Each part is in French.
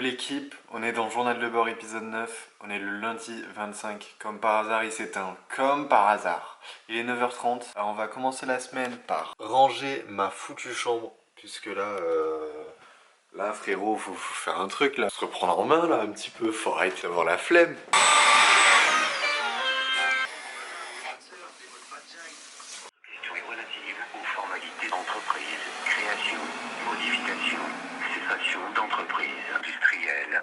l'équipe, on est dans le journal de bord épisode 9, on est le lundi 25, comme par hasard il s'éteint, comme par hasard. Il est 9h30, alors on va commencer la semaine par ranger ma foutue chambre, puisque là frérot, faut faire un truc là, se reprendre en main là un petit peu, faut arrêter d'avoir la flemme. Questions relatives aux formalités d'entreprise, création, modification, cessation d'entreprise industrielle.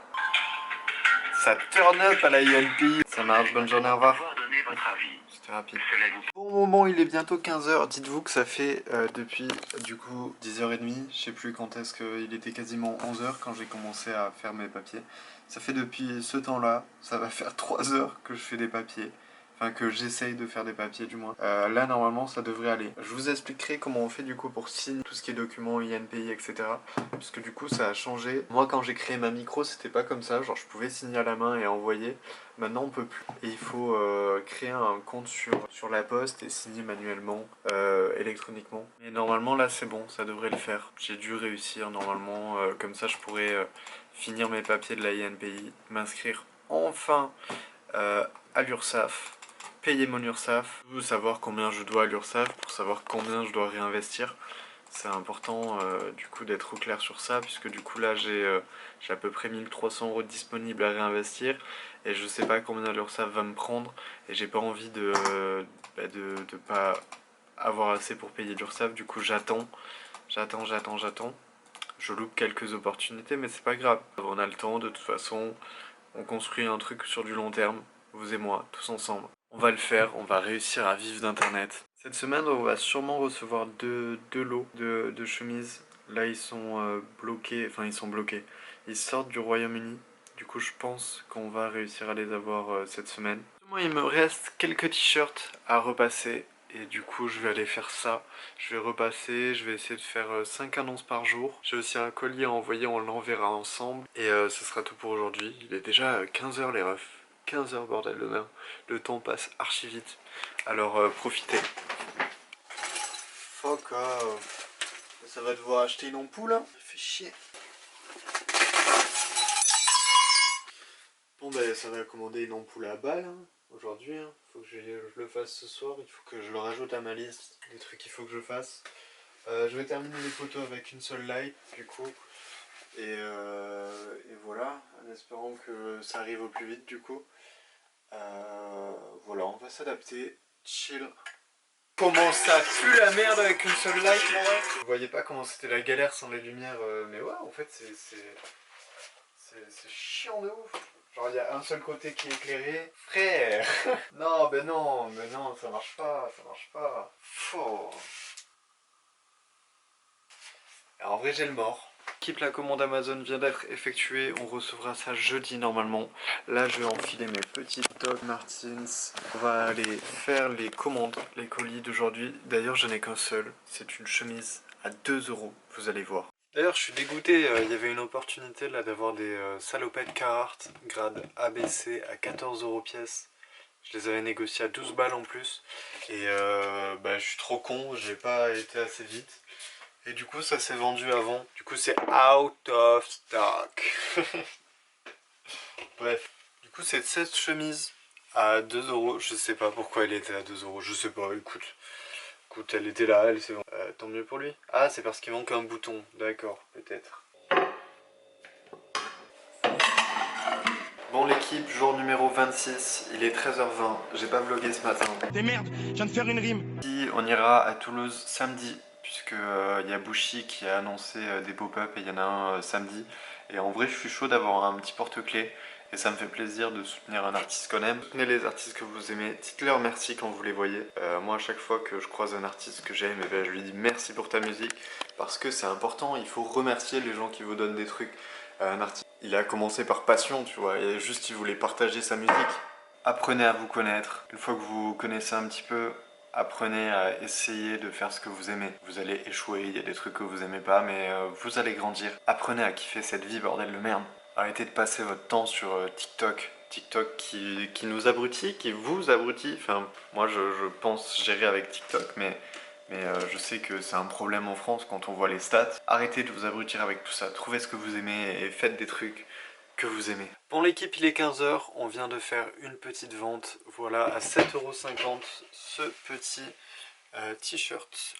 Ça turn up à la INP. Ça marche, bonne journée, au revoir. Donner votre avis. C'était rapide. Cela dit, Bon moment, il est bientôt 15h. Dites-vous que ça fait depuis du coup 10h30. Je sais plus quand est-ce qu'il était quasiment 11h quand j'ai commencé à faire mes papiers. Ça fait depuis ce temps-là, ça va faire 3 heures que je fais des papiers. Enfin que j'essaye de faire des papiers du moins. Là normalement ça devrait aller. Je vous expliquerai comment on fait du coup pour signer tout ce qui est documents, INPI, etc. Puisque du coup ça a changé. Moi quand j'ai créé ma micro c'était pas comme ça. Genre je pouvais signer à la main et envoyer. Maintenant on peut plus. Et il faut créer un compte sur la poste et signer manuellement, électroniquement. Et normalement là c'est bon, ça devrait le faire. J'ai dû réussir normalement. Comme ça je pourrais finir mes papiers de la INPI, m'inscrire enfin à l'URSSAF. Payer mon URSSAF, savoir combien je dois à l'URSSAF pour savoir combien je dois réinvestir. C'est important du coup d'être au clair sur ça, puisque du coup là j'ai à peu près 1300 € disponibles à réinvestir et je sais pas combien l'URSSAF va me prendre et j'ai pas envie de pas avoir assez pour payer l'URSSAF. Du coup j'attends. Je loupe quelques opportunités mais c'est pas grave. On a le temps de toute façon, on construit un truc sur du long terme, vous et moi, tous ensemble. On va le faire, on va réussir à vivre d'internet. Cette semaine, on va sûrement recevoir deux lots de chemises. Là, ils sont bloqués, enfin ils sont bloqués. Ils sortent du Royaume-Uni. Du coup, je pense qu'on va réussir à les avoir cette semaine. Moi, il me reste quelques t-shirts à repasser. Et du coup, je vais aller faire ça. Je vais repasser, je vais essayer de faire 5 annonces par jour. J'ai aussi un colis à envoyer, on l'enverra ensemble. Et ce sera tout pour aujourd'hui. Il est déjà 15h les refs. 15h bordel de merde. Le temps passe archi vite. Alors profitez. Fuck off. Ça va devoir acheter une ampoule hein. Ça fait chier. Bon ben ça va commander une ampoule à balles hein, aujourd'hui. Hein. Faut que je le fasse ce soir. Il faut que je le rajoute à ma liste des trucs qu'il faut que je fasse. Je vais terminer les photos avec une seule light du coup. Et voilà, en espérant que ça arrive au plus vite du coup. Voilà, on va s'adapter. Chill. Comment ça pue la merde avec une seule light mon ref. Vous voyez pas comment c'était la galère sans les lumières, mais ouais en fait c'est chiant de ouf. Genre il y a un seul côté qui est éclairé. Frère. Non mais non, ça marche pas, Faux. Alors, en vrai j'ai le mort. La commande Amazon vient d'être effectuée, on recevra ça jeudi normalement. Là je vais enfiler mes petites Doc Martens. On va aller faire les commandes, les colis d'aujourd'hui. D'ailleurs je n'ai qu'un seul, c'est une chemise à 2 €, vous allez voir. D'ailleurs je suis dégoûté, il y avait une opportunité là d'avoir des salopettes Carhartt grade ABC à 14 € pièce. Je les avais négociées à 12 balles en plus. Et je suis trop con, j'ai pas été assez vite. Et du coup ça s'est vendu avant. Du coup c'est out of stock. Bref. Du coup c'est cette chemise à 2 €. Je sais pas pourquoi elle était à 2 €. Je sais pas, écoute elle était là, elle s'est vendue. Tant mieux pour lui. Ah c'est parce qu'il manque un bouton. D'accord, peut-être. Bon l'équipe, jour numéro 26, il est 13h20, j'ai pas vlogué ce matin. Des merdes, je viens de faire une rime. On ira à Toulouse samedi, puisque il y a Bouchy qui a annoncé des pop-up et il y en a un samedi. Et en vrai je suis chaud d'avoir un petit porte-clés et ça me fait plaisir de soutenir un artiste qu'on aime. Soutenez les artistes que vous aimez, dites-leur merci quand vous les voyez. Moi à chaque fois que je croise un artiste que j'aime, je lui dis merci pour ta musique, parce que c'est important, il faut remercier les gens qui vous donnent des trucs. Un artiste, il a commencé par passion, tu vois, et juste il voulait partager sa musique. Apprenez à vous connaître. Une fois que vous connaissez un petit peu, apprenez à essayer de faire ce que vous aimez. Vous allez échouer, il y a des trucs que vous aimez pas, mais vous allez grandir. Apprenez à kiffer cette vie, bordel de merde. Arrêtez de passer votre temps sur TikTok. TikTok qui nous abrutit, qui vous abrutit. Enfin, moi je pense gérer avec TikTok, mais je sais que c'est un problème en France quand on voit les stats. Arrêtez de vous abrutir avec tout ça. Trouvez ce que vous aimez et faites des trucs. que vous aimez. Bon l'équipe, il est 15 h, on vient de faire une petite vente, voilà, à 7,50 € ce petit t-shirt.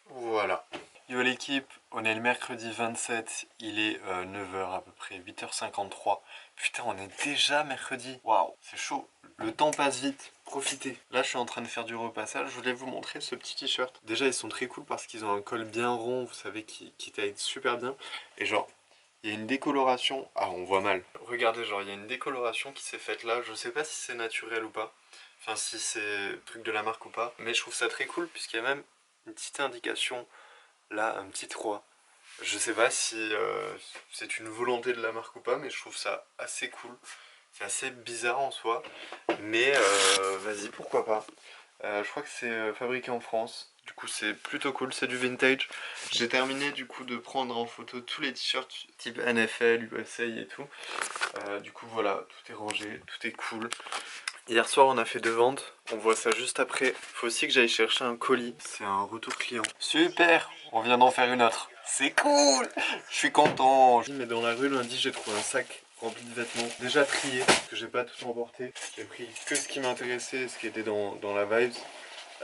Voilà. Yo l'équipe, on est le mercredi 27, il est 9 h à peu près, 8h53. Putain, on est déjà mercredi. Waouh, c'est chaud. Le temps passe vite, profitez. Là, je suis en train de faire du repassage. Je voulais vous montrer ce petit t-shirt. Déjà, ils sont très cool parce qu'ils ont un col bien rond, vous savez, qui taille super bien. Et genre, il y a une décoloration. Ah, on voit mal. Regardez, genre, il y a une décoloration qui s'est faite là. Je sais pas si c'est naturel ou pas. Enfin, si c'est truc de la marque ou pas. Mais je trouve ça très cool puisqu'il y a même une petite indication. Là, un petit 3. Je sais pas si c'est une volonté de la marque ou pas, mais je trouve ça assez cool. C'est assez bizarre en soi. Mais vas-y, pourquoi pas. Je crois que c'est fabriqué en France. Du coup, c'est plutôt cool, c'est du vintage. J'ai terminé du coup de prendre en photo tous les t-shirts type NFL, USA et tout. Du coup, voilà, tout est rangé, tout est cool. Hier soir, on a fait 2 ventes. On voit ça juste après. Faut aussi que j'aille chercher un colis. C'est un retour client. Super! On vient d'en faire une autre. C'est cool! Je suis content. Mais dans la rue, lundi, j'ai trouvé un sac rempli de vêtements. Déjà trié, parce que j'ai pas tout emporté. J'ai pris que ce qui m'intéressait, ce qui était dans la vibes.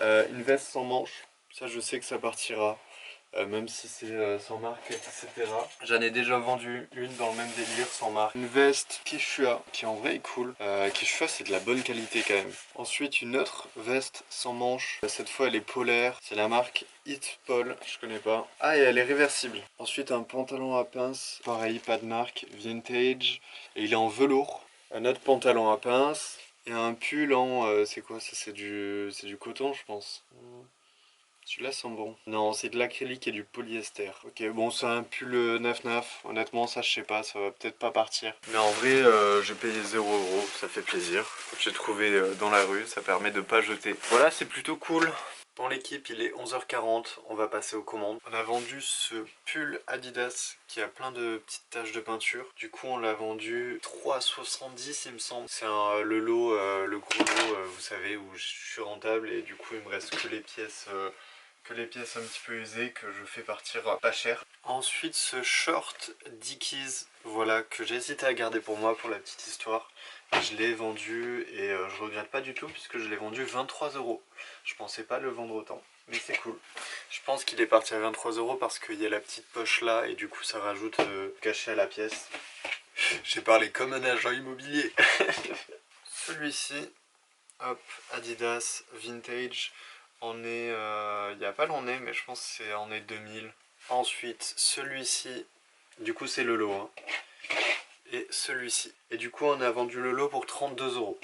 Une veste sans manches. Ça, je sais que ça partira. Même si c'est sans marque, etc. J'en ai déjà vendu une dans le même délire, sans marque. Une veste Quechua, qui en vrai est cool. Quechua, c'est de la bonne qualité quand même. Ensuite, une autre veste sans manches. Cette fois, elle est polaire. C'est la marque Hit Paul, je connais pas. Ah, et elle est réversible. Ensuite, un pantalon à pince. Pareil, pas de marque, vintage. Et il est en velours. Un autre pantalon à pince. Et un pull en... c'est quoi ça? C'est du coton, je pense. Celui-là sent bon. Non, c'est de l'acrylique et du polyester. Ok, bon, c'est un pull 9-9. Honnêtement, ça, je sais pas, ça va peut-être pas partir. Mais en vrai, j'ai payé 0 €, ça fait plaisir. J'ai trouvé dans la rue, ça permet de pas jeter. Voilà, c'est plutôt cool. Bon l'équipe, il est 11h40, on va passer aux commandes. On a vendu ce pull Adidas qui a plein de petites taches de peinture. Du coup, on l'a vendu 3,70 il me semble. C'est le lot, le gros lot, vous savez, où je suis rentable et du coup, il me reste que les pièces un petit peu usées que je fais partir pas cher. Ensuite, ce short Dickies, voilà, que j'ai hésité à garder pour moi pour la petite histoire. Je l'ai vendu et je regrette pas du tout puisque je l'ai vendu 23 €. Je pensais pas le vendre autant, mais c'est cool. Je pense qu'il est parti à 23 € parce qu'il y a la petite poche là et du coup ça rajoute cachet à la pièce. J'ai parlé comme un agent immobilier. Celui-ci, hop, Adidas Vintage. On est, il n'y a pas l'année, mais je pense que c'est en est 2000. Ensuite, celui-ci, du coup c'est le lot, hein. Et celui-ci. Et du coup on a vendu le lot pour 32 €.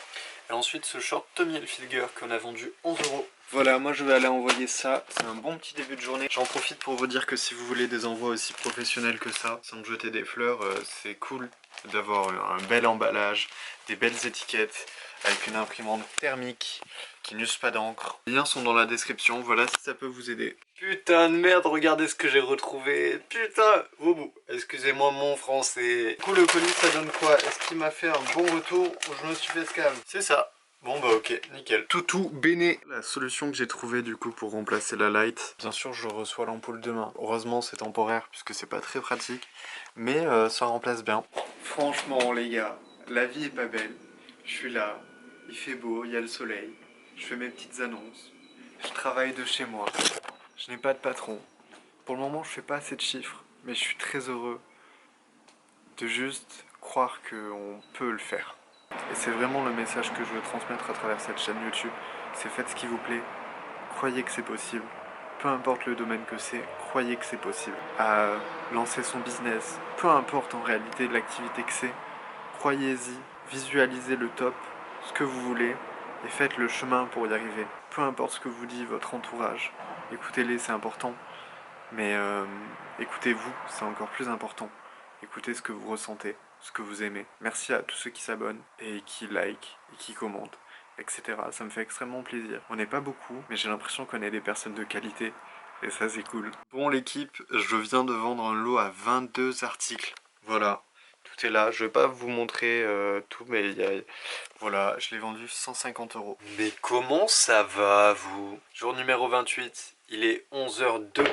Et ensuite ce short Tommy Hilfiger qu'on a vendu 11 €. Voilà, moi je vais aller envoyer ça, c'est un bon petit début de journée. J'en profite pour vous dire que si vous voulez des envois aussi professionnels que ça, sans me jeter des fleurs, c'est cool d'avoir un bel emballage, des belles étiquettes, avec une imprimante thermique qui n'use pas d'encre. Les liens sont dans la description, voilà si ça peut vous aider. Putain de merde, regardez ce que j'ai retrouvé. Putain, Boubou, excusez-moi mon français. Du coup le colis ça donne quoi? Est-ce qu'il m'a fait un bon retour ou je me suis fait scam? C'est ça. Bon bah ok, nickel. Toutou béné. La solution que j'ai trouvée du coup pour remplacer la light. Bien sûr je reçois l'ampoule demain. Heureusement c'est temporaire puisque c'est pas très pratique. Mais ça remplace bien. Franchement les gars, la vie est pas belle. Je suis là, il fait beau, il y a le soleil. Je fais mes petites annonces. Je travaille de chez moi. Je n'ai pas de patron. Pour le moment je fais pas assez de chiffres. Mais je suis très heureux de juste croire qu'on peut le faire. Et c'est vraiment le message que je veux transmettre à travers cette chaîne YouTube. C'est faites ce qui vous plaît, croyez que c'est possible. Peu importe le domaine que c'est, croyez que c'est possible. À lancer son business, peu importe en réalité l'activité que c'est, croyez-y, visualisez le top, ce que vous voulez, et faites le chemin pour y arriver. Peu importe ce que vous dit votre entourage, écoutez-les, c'est important. Mais écoutez-vous, c'est encore plus important. Écoutez ce que vous ressentez, ce que vous aimez. Merci à tous ceux qui s'abonnent et qui like et qui commentent, etc. Ça me fait extrêmement plaisir. On n'est pas beaucoup, mais j'ai l'impression qu'on est des personnes de qualité. Et ça c'est cool. Bon l'équipe, je viens de vendre un lot à 22 articles. Voilà, tout est là. Je vais pas vous montrer tout, mais voilà, je l'ai vendu 150 €. Mais comment ça va vous? Jour numéro 28, il est 11h02.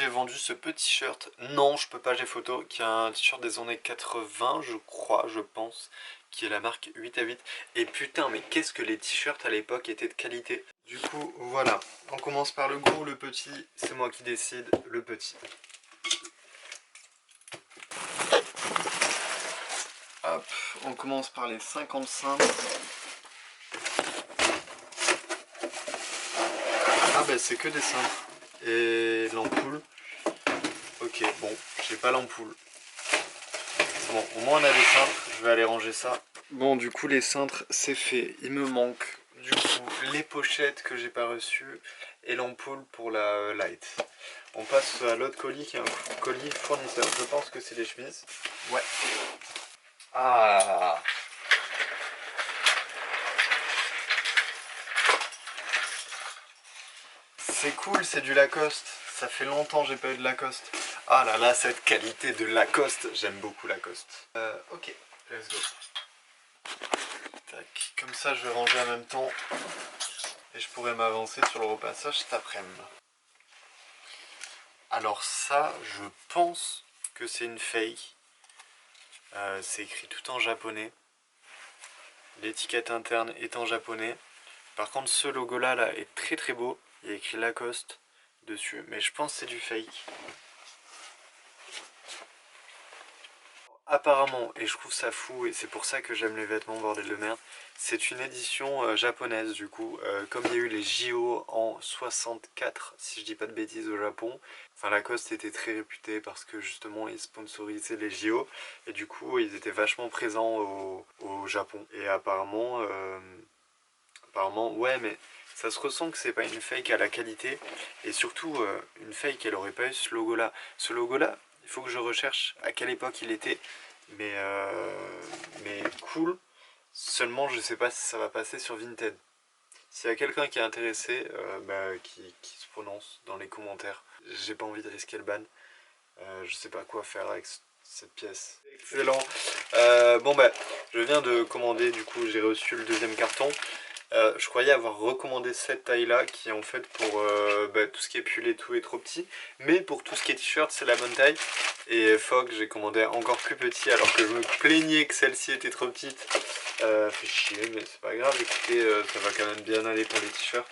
J'ai j'ai vendu ce petit t-shirt. Non, je peux pas, j'ai photo. Qui est un t-shirt des années 80, je crois, je pense. Qui est la marque 8 à 8. Et putain, mais qu'est-ce que les t-shirts à l'époque étaient de qualité. Du coup, voilà. On commence par le gros, le petit. C'est moi qui décide, le petit. Hop, on commence par les 55. Ah bah c'est que des cintres. Et l'ampoule. Ok, bon, j'ai pas l'ampoule. C'est bon, au moins on a des cintres, je vais aller ranger ça. Bon, du coup les cintres c'est fait. Il me manque du coup les pochettes que j'ai pas reçues et l'ampoule pour la light. On passe à l'autre colis qui est un colis fournisseur. Je pense que c'est des chemises. Ouais. Ah. C'est cool, c'est du Lacoste. Ça fait longtemps que j'ai pas eu de Lacoste. Ah là là, cette qualité de Lacoste. J'aime beaucoup Lacoste. Ok, let's go. Tac, comme ça je vais ranger en même temps. Et je pourrais m'avancer sur le repassage cet après-midi. Alors ça, je pense que c'est une fake. C'est écrit tout en japonais. L'étiquette interne est en japonais. Par contre, ce logo là est très très beau. Il y a écrit Lacoste dessus, mais je pense que c'est du fake. Apparemment, et je trouve ça fou, et c'est pour ça que j'aime les vêtements bordel de merde, c'est une édition japonaise du coup. Comme il y a eu les JO en 64, si je dis pas de bêtises, au Japon, enfin Lacoste était très réputé parce que justement ils sponsorisaient les JO, et du coup ils étaient vachement présents au Japon. Et apparemment, ouais, mais ça se ressent que c'est pas une fake à la qualité, et surtout une fake elle aurait pas eu ce logo là. Ce logo là, il faut que je recherche à quelle époque il était, mais cool. Seulement je sais pas si ça va passer sur Vinted. S'il y a quelqu'un qui est intéressé, qui se prononce dans les commentaires. J'ai pas envie de risquer le ban. Je sais pas quoi faire avec cette pièce. Excellent. Bon bah je viens de commander, du coup j'ai reçu le deuxième carton. Je croyais avoir recommandé cette taille là qui est en fait pour tout ce qui est pull et tout est trop petit, mais pour tout ce qui est t-shirt c'est la bonne taille. Et Fogg j'ai commandé encore plus petit alors que je me plaignais que celle-ci était trop petite. Fait chier, mais c'est pas grave, écoutez, ça va quand même bien aller pour les t-shirts.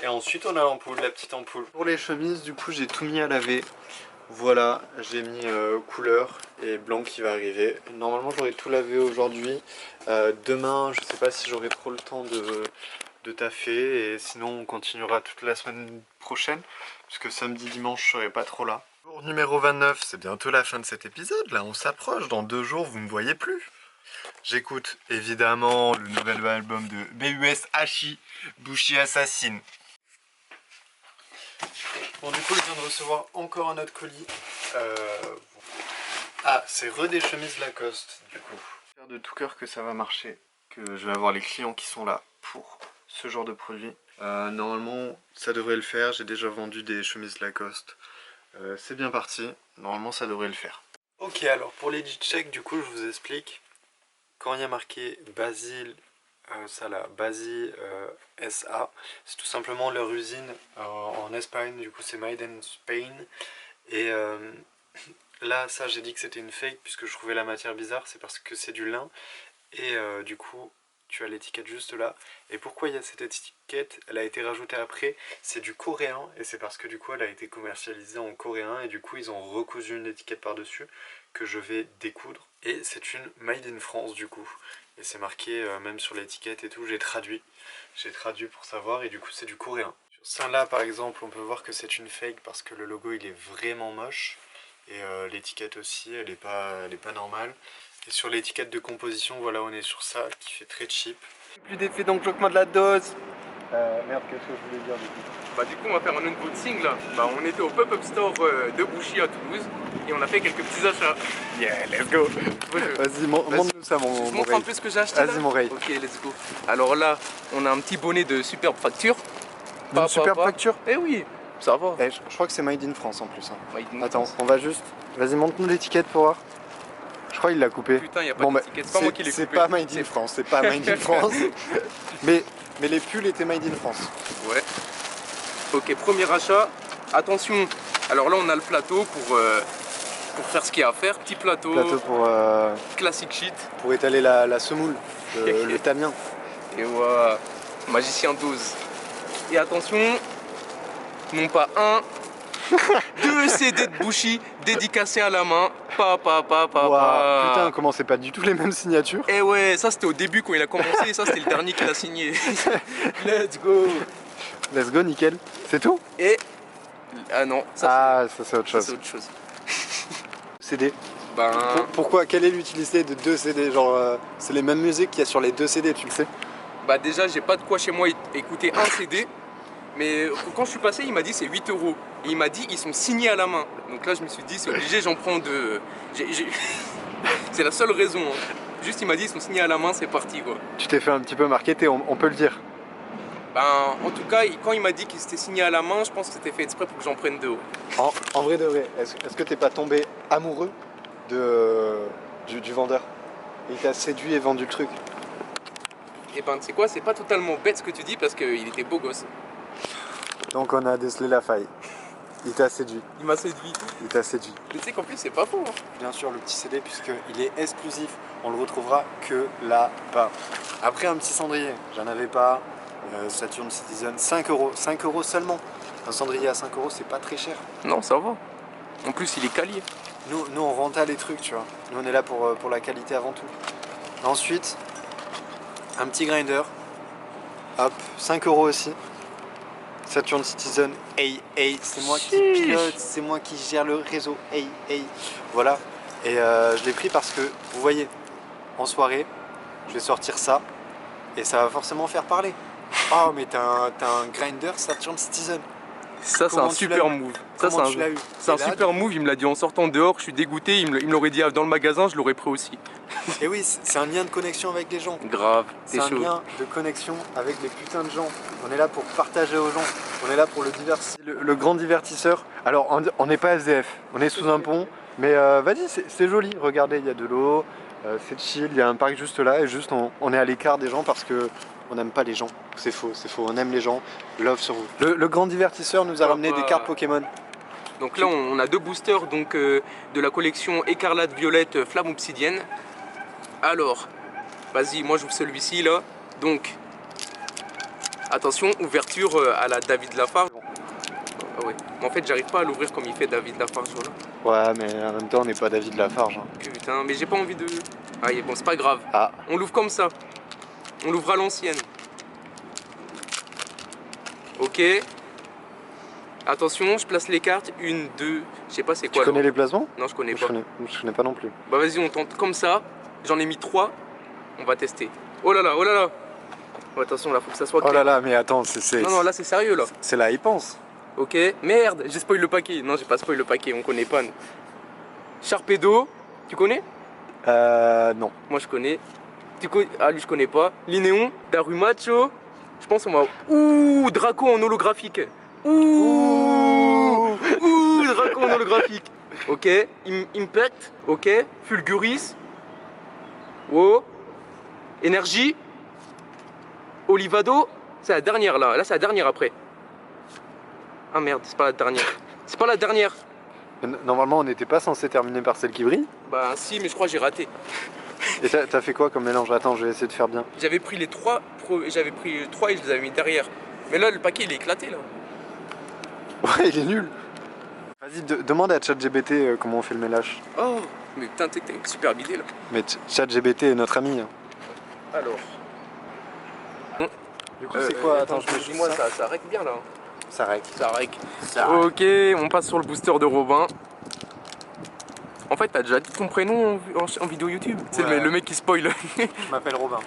Et ensuite on a l'ampoule, la petite ampoule. Pour les chemises du coup j'ai tout mis à laver. Voilà, j'ai mis couleur et blanc qui va arriver. Normalement j'aurais tout lavé aujourd'hui. Demain je sais pas si j'aurai trop le temps de taffer, et sinon on continuera toute la semaine prochaine, puisque samedi, dimanche je serai pas trop là. Jour numéro 29, c'est bientôt la fin de cet épisode, là on s'approche, dans 2 jours vous me voyez plus. J'écoute évidemment le nouvel album de BUS-HI, Bushi Assassin. Bon du coup je viens de recevoir encore un autre colis. Ah, c'est des chemises Lacoste du coup. J'espère de tout cœur que ça va marcher, que je vais avoir les clients qui sont là pour ce genre de produit. Normalement ça devrait le faire, j'ai déjà vendu des chemises Lacoste. C'est bien parti, normalement ça devrait le faire. Ok, alors pour les checks du coup je vous explique. Quand il y a marqué Basile, ça là, Basile SA, c'est tout simplement leur usine en Espagne, du coup c'est Made in Spain. Et là ça j'ai dit que c'était une fake puisque je trouvais la matière bizarre, c'est parce que c'est du lin. Et du coup tu as l'étiquette juste là. Et pourquoi il y a cette étiquette? Elle a été rajoutée après, c'est du coréen, et c'est parce que du coup elle a été commercialisée en coréen, et du coup ils ont recousu une étiquette par dessus que je vais découdre. Et c'est une Made in France du coup, et c'est marqué même sur l'étiquette et tout. J'ai traduit pour savoir, et du coup c'est du coréen. Sur celle-là par exemple on peut voir que c'est une fake parce que le logo il est vraiment moche, et l'étiquette aussi elle est pas normale. Et sur l'étiquette de composition, voilà, on est sur ça qui fait très cheap. Plus d'effet d'enjouement de la dose. Merde, qu'est-ce que je voulais dire du coup? Bah du coup on va faire un unboxing là. Bah on était au pop-up store de Bushi à Toulouse et on a fait quelques petits achats. Yeah, let's go. Vas-y, montre-nous ça mon Je montre un peu ce que j'ai acheté là. Vas-y mon Ray. Ok, let's go. Alors là, on a un petit bonnet de Superbe Facture. Une Superbe Facture? Eh oui, ça va. Eh, je crois que c'est Made in France en plus. Hein. Attends, France. on va juste... Vas-y, montre-nous l'étiquette pour voir. Je crois qu'il l'a coupé. Putain, il n'y a pas d'étiquette, c'est pas moi qui l'ai coupé. C'est pas Made in France, c'est pas Made in France. mais les pulls étaient Made in France. Ouais. Ok, premier achat. Attention, Alors là, on a le plateau pour faire ce qu'il y a à faire. Petit plateau, Plateau classic shit. pour étaler la semoule, le tamien. Et voilà, magicien 12. Et attention, non pas un, deux CD de Bushi dédicacés à la main. Ouah, putain, comment c'est pas du tout les mêmes signatures. Et ouais, ça c'était au début quand il a commencé, et ça c'était le dernier qu'il a signé. Let's go. Let's go, nickel. C'est tout? Et... Ah non, ça ça c'est autre chose. c'est autre chose. CD. Ben... Pourquoi? Quelle est l'utilité de 2 CD? Genre, c'est les mêmes musiques qu'il y a sur les 2 CD, tu le sais? Bah déjà, j'ai pas de quoi chez moi écouter un CD. Mais quand je suis passé, il m'a dit c'est 8 €. Et il m'a dit ils sont signés à la main. Donc là, je me suis dit c'est obligé, j'en prends deux. C'est la seule raison. Hein. Juste, il m'a dit ils sont signés à la main, c'est parti quoi. Tu t'es fait un petit peu marketer, on peut le dire. Ben, en tout cas, quand il m'a dit qu'ils étaient signés à la main, je pense que c'était fait exprès pour que j'en prenne deux. En vrai de vrai, est-ce que t'es pas tombé amoureux du vendeur? Il t'a séduit et vendu le truc? Et ben, tu sais quoi, c'est pas totalement bête ce que tu dis parce qu'il était beau gosse. Donc on a décelé la faille. Il t'a séduit. Il m'a séduit. Il t'a séduit. Mais tu sais qu'en plus, c'est pas faux. Hein. Bien sûr, le petit CD, puisqu'il est exclusif. On le retrouvera que là-bas. Après, un petit cendrier. J'en avais pas. Saturn Citizen, 5 €. 5 € seulement. Un cendrier à 5 €, c'est pas très cher. Non, ça va. En plus, il est quali. Nous on renta les trucs, tu vois. Nous, on est là pour la qualité avant tout. Ensuite, un petit grinder. Hop, 5 € aussi. Saturn Citizen, hey, c'est moi qui pilote, c'est moi qui gère le réseau, hey. Voilà. Et je l'ai pris parce que, vous voyez, en soirée, je vais sortir ça. Et ça va forcément faire parler. Oh, mais t'as un grinder Saturn Citizen. Ça, c'est un super move. Ça, c'est un super move. Il me l'a dit en sortant dehors. Je suis dégoûté. Il me l'aurait dit dans le magasin. Je l'aurais pris aussi. Et oui, c'est un lien de connexion avec les gens. Grave. C'est un lien de connexion avec les putains de gens. On est là pour partager aux gens. On est là pour le grand divertisseur. Alors, on n'est pas SDF. On est sous un pont. Mais vas-y, c'est joli. Regardez, il y a de l'eau. C'est chill. Il y a un parc juste là. Et juste, on est à l'écart des gens parce que on n'aime pas les gens. C'est faux. On aime les gens. Love sur vous. Le grand divertisseur nous a ramené des cartes Pokémon. Donc là, on a deux boosters donc, de la collection Écarlate Violette Flamme Obsidienne. Alors, vas-y, moi j'ouvre celui-ci là. Donc, attention, ouverture à la David Lafarge. Ah ouais. En fait, j'arrive pas à l'ouvrir comme il fait David Lafarge. Voilà. Ouais, mais en même temps, on n'est pas David Lafarge. Hein. Putain, mais j'ai pas envie de... Ah, bon, c'est pas grave. Ah. On l'ouvre comme ça. On l'ouvre à l'ancienne. Ok. Attention, je place les cartes. 1, 2, je sais pas c'est quoi. Tu connais les placements? Non, je connais pas. Je connais pas non plus. Bah vas-y, on tente comme ça. J'en ai mis 3. On va tester. Oh là là, oh là là. Oh, attention, là, faut que ça soit clair. Oh là là, mais attends, c'est... Non, là, c'est sérieux, là. C'est là, il pense. Ok. Merde, j'ai spoil le paquet. Non, j'ai pas spoil le paquet, on connaît pas, nous. Sharpedo, tu connais? Non. Moi, je connais. Ah, lui, je connais pas. Linéon, Darumacho. Je pense qu'on va... Ouh, Draco en holographique. Ouh, Draco en holographique. Ok. Impact. Ok. Fulguris. Wow. Énergie. Olivado. C'est la dernière, là. Là, c'est la dernière après. Ah merde, c'est pas la dernière. C'est pas la dernière. Normalement, on n'était pas censé terminer par celle qui brille. Bah si, mais je crois que j'ai raté. Et t'as fait quoi comme mélange? Attends, je vais essayer de faire bien. J'avais pris les 3, et je les avais mis derrière. Mais là, le paquet, il est éclaté, là. Ouais, il est nul. Vas-y, demande à ChatGPT comment on fait le mélange. Oh, mais putain, t'as une super idée, là. Mais ChatGPT est notre ami. Hein. Alors. Du coup, c'est quoi? Attends, dis-moi, ça règle bien, là. Ça règle. Ça règle. Ok, on passe sur le booster de Robin. En fait, t'as déjà dit ton prénom en vidéo YouTube. C'est le mec qui spoil. Je m'appelle Robin.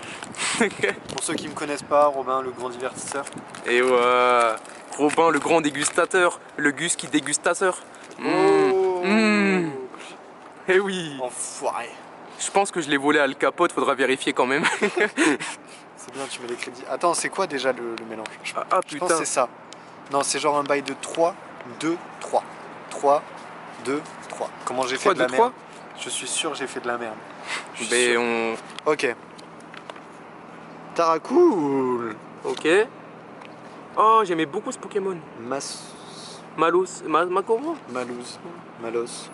Pour ceux qui me connaissent pas, Robin, le grand divertisseur. Et ouais, Robin, le grand dégustateur. Le Gus qui dégustateur. Eh oui. Enfoiré. Je pense que je l'ai volé à Al Capote, faudra vérifier quand même. C'est bien, tu mets les crédits. Attends, c'est quoi déjà le mélange? Je putain. pense que c'est ça. Non, c'est genre un bail de 3, 2, 3. 3, 2, 3. Comment j'ai fait de la merde? Je suis sûr que j'ai fait de la merde. Mais Ok. Taracool. Ok. Oh, j'aimais beaucoup ce Pokémon. Malos, comment? Malouz. Malos.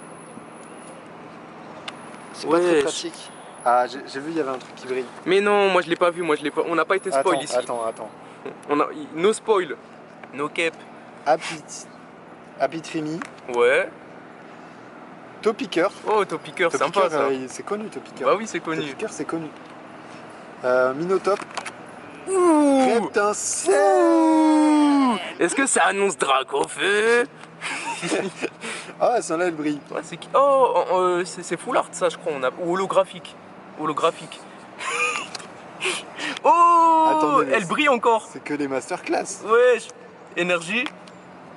C'est Ouais. pas très pratique. Ah, j'ai vu, il y avait un truc qui brille. Mais non, moi je l'ai pas vu, moi je l'ai pas. On n'a pas été spoil ici. Attends. On a no spoil, no cap. Apitrimi. Ouais. Topicker. Oh, Topicker, sympa ça. C'est connu, Topicker. Bah oui, c'est connu. Topicker, c'est connu. Minotop. Ouh. Reptincelle. Ouh. Est-ce que ça annonce Dracofeu? Ah, celle-là, elle brille. Ouais, c'est qui? Oh, c'est full art ça, je crois. Ou holographique. Holographique. Oh. Attendez, mais elle brille encore. C'est que les masterclass. Wesh. Énergie.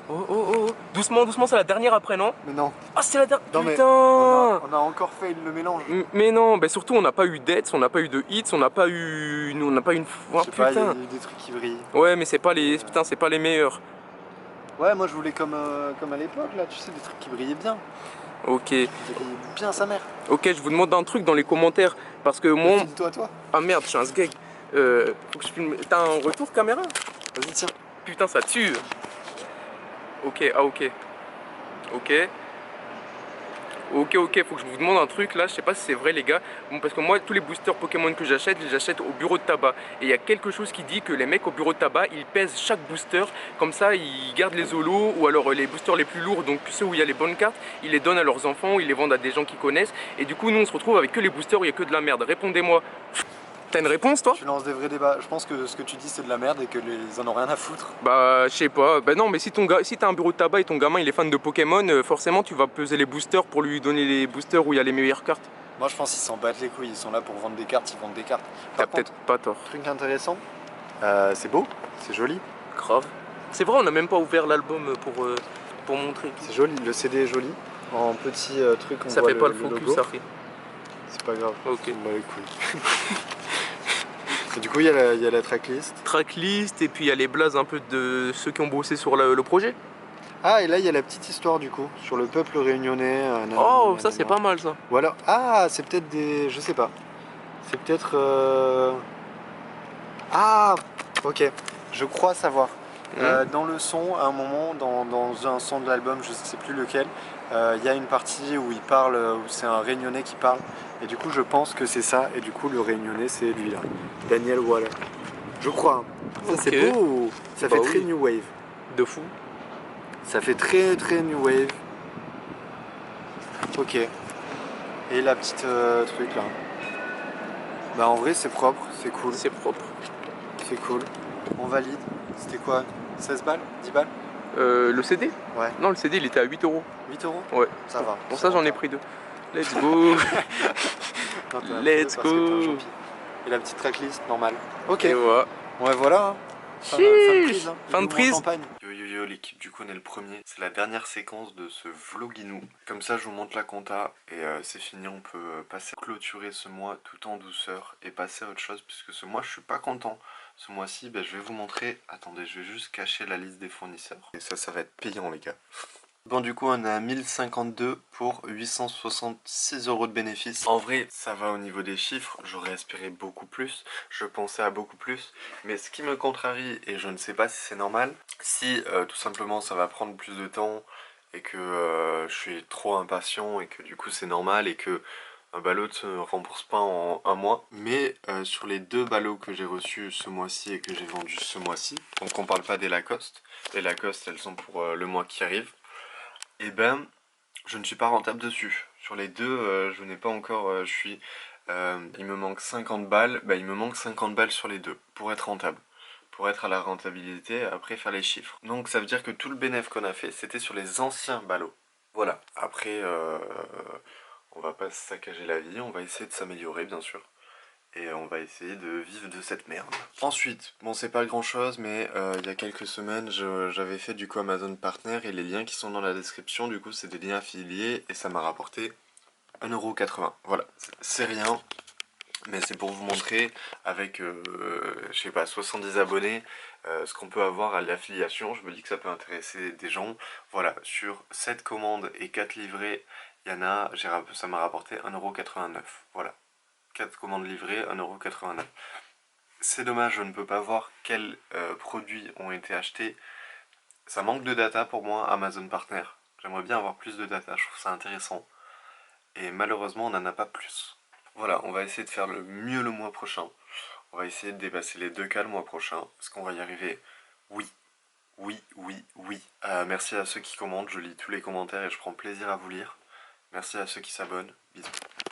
Oh. Doucement, c'est la dernière après, non? Mais non. Ah, c'est la dernière. Non, mais Putain. on a encore fait le mélange. Mais non, bah surtout on n'a pas eu deaths, on n'a pas eu de hits, on n'a pas eu une fois. Je sais pas, il y a Putain. eu des trucs qui brillent. Ouais, mais c'est pas les putain, c'est pas les meilleurs. Ouais, moi je voulais comme à l'époque là, tu sais, des trucs qui brillaient bien. Ok. Qui brillaient bien sa mère. Ok, je vous demande un truc dans les commentaires parce que moi. Filme-toi, toi. Ah merde, je suis un sgeg. Faut que je filme. T'as un retour caméra? Vas-y, tiens. Putain, ça tue. Ok, ok. Ok, faut que je vous demande un truc là, je sais pas si c'est vrai les gars. Bon, parce que moi, tous les boosters Pokémon que j'achète, je les achète au bureau de tabac. Et il y a quelque chose qui dit que les mecs au bureau de tabac, ils pèsent chaque booster. Comme ça, ils gardent les holos ou alors les boosters les plus lourds, donc ceux où il y a les bonnes cartes, ils les donnent à leurs enfants, ils les vendent à des gens qui connaissent. Et du coup, nous on se retrouve avec que les boosters où il y a que de la merde. Répondez-moi. T'as une réponse toi? Tu lances des vrais débats. Je pense que ce que tu dis c'est de la merde et que ils en ont rien à foutre. Bah je sais pas, bah non mais si si t'as un bureau de tabac et ton gamin il est fan de Pokémon, forcément tu vas peser les boosters pour lui donner les boosters où il y a les meilleures cartes. Moi je pense qu'ils s'en battent les couilles, ils sont là pour vendre des cartes, ils vendent des cartes. T'as peut-être pas tort. Truc intéressant, c'est beau, c'est joli. Grave. C'est vrai, on n'a même pas ouvert l'album pour montrer. C'est joli, le CD est joli. En petit truc on Ça voit fait pas le logo. focus, ça fait. C'est pas grave, Ok. on bat les couilles. Et du coup il y a la tracklist. Tracklist et puis il y a les blazes un peu de ceux qui ont bossé sur le projet. Ah et là il y a la petite histoire du coup, sur le peuple réunionnais. Oh, ça c'est pas mal ça. Ou alors, ah c'est peut-être des... je sais pas. C'est peut-être... Ah ok, je crois savoir. Dans le son, à un moment, dans un son de l'album, je sais plus lequel, il y a une partie où il parle, où c'est un réunionnais qui parle. Et du coup je pense que c'est ça, et du coup le réunionnais c'est lui là, Daniel Waller. Je crois. Ça Ok. c'est beau, ça Bah fait très oui. new wave. De fou. Ça fait très new wave. Ok. Et la petite truc là. Bah en vrai c'est propre, c'est cool. C'est propre. C'est cool. On valide. C'était quoi? 16 balles? 10 balles? Le CD? Ouais. Non, le CD il était à 8 €. 8 euros? Ouais. Ça va. Pour ça j'en ai pris deux. Let's go. Non, t'en as Let's pris deux parce que t'es un go. champi. Et la petite tracklist normale. Ok. Et voilà. Ouais voilà. Hein. Fin de prise. Hein. Fin de Nous, en prise. champagne. Yo l'équipe du coup on est le premier. C'est la dernière séquence de ce vloginou. Comme ça je vous montre la compta et c'est fini. On peut passer à clôturer ce mois tout en douceur et passer à autre chose puisque ce mois je suis pas content. Ce mois-ci je vais vous montrer. Attendez, je vais juste cacher la liste des fournisseurs. Et ça va être payant les gars. Bon du coup on a 1052 pour 866 € de bénéfices. En vrai ça va au niveau des chiffres, j'aurais espéré beaucoup plus, je pensais à beaucoup plus. Mais ce qui me contrarie, et je ne sais pas si c'est normal, si tout simplement ça va prendre plus de temps et que je suis trop impatient et que du coup c'est normal et que un ballot ne se rembourse pas en un mois. Mais sur les deux ballots que j'ai reçus ce mois-ci et que j'ai vendus ce mois-ci, donc on parle pas des Lacoste, les Lacoste elles sont pour le mois qui arrive. Et ben, je ne suis pas rentable dessus. Sur les deux, je n'ai pas encore, il me manque 50 balles, il me manque 50 balles sur les deux, pour être rentable. Pour être à la rentabilité, après faire les chiffres. Donc ça veut dire que tout le bénéfice qu'on a fait, c'était sur les anciens ballots. Voilà, après, on va pas se saccager la vie, on va essayer de s'améliorer bien sûr. Et on va essayer de vivre de cette merde. Ensuite, bon c'est pas grand chose mais il y a quelques semaines j'avais fait du coup Amazon Partner et les liens qui sont dans la description du coup c'est des liens affiliés et ça m'a rapporté 1,80 €. Voilà, c'est rien mais c'est pour vous montrer avec je sais pas 70 abonnés ce qu'on peut avoir à l'affiliation. Je me dis que ça peut intéresser des gens. Voilà, sur 7 commandes et 4 livrés, il y en a, ça m'a rapporté 1,89 €. Voilà. 4 commandes livrées, 1,89 €. C'est dommage, je ne peux pas voir quels produits ont été achetés Ça manque de data pour moi, Amazon Partner. J'aimerais bien avoir plus de data, je trouve ça intéressant. Et malheureusement, on n'en a pas plus. Voilà, on va essayer de faire le mieux le mois prochain. On va essayer de dépasser les 2K le mois prochain. Est-ce qu'on va y arriver? Oui. Oui, oui, oui. Merci à ceux qui commentent, je lis tous les commentaires et je prends plaisir à vous lire. Merci à ceux qui s'abonnent. Bisous.